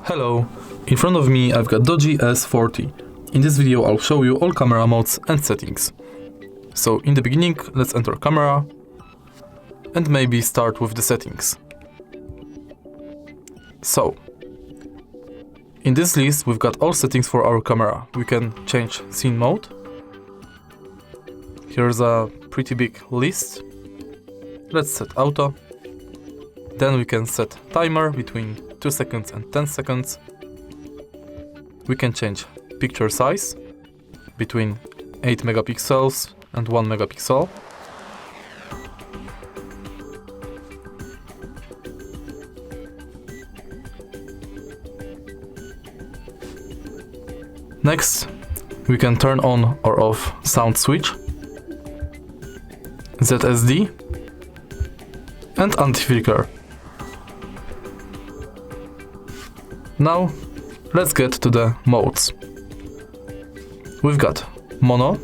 Hello, in front of me I've got DOOGEE S40. In this video I'll show you all camera modes and settings. So in the beginning, let's enter camera and maybe start with the settings. So, in this list we've got all settings for our camera. We can change scene mode. Here's a pretty big list. Let's set auto. Then we can set timer between 2 seconds and 10 seconds. We can change picture size between 8 megapixels and 1 megapixel. Next, we can turn on or off sound switch, ZSD and anti-flicker. Now, let's get to the modes. We've got mono,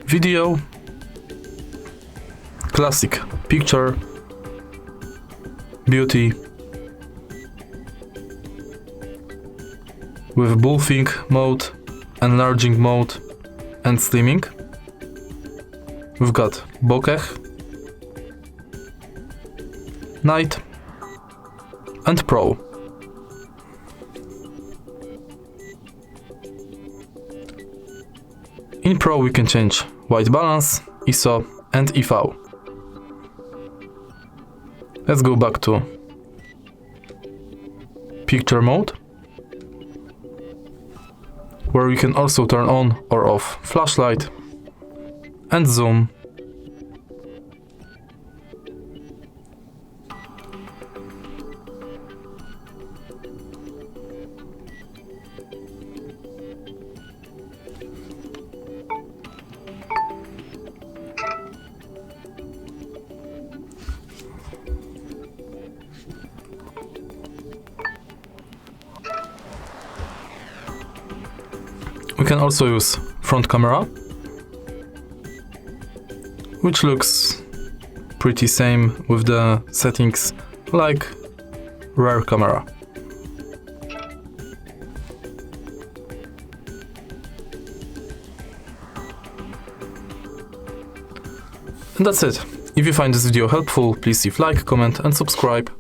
video, classic picture, beauty, with buffing mode, enlarging mode and slimming. We've got bokeh, night and pro. In pro we can change white balance, ISO and EV. Let's go back to picture mode, where we can also turn on or off flashlight and zoom. We can also use front camera, which looks pretty same with the settings like rear camera. And that's it. If you find this video helpful, please leave like, comment and subscribe.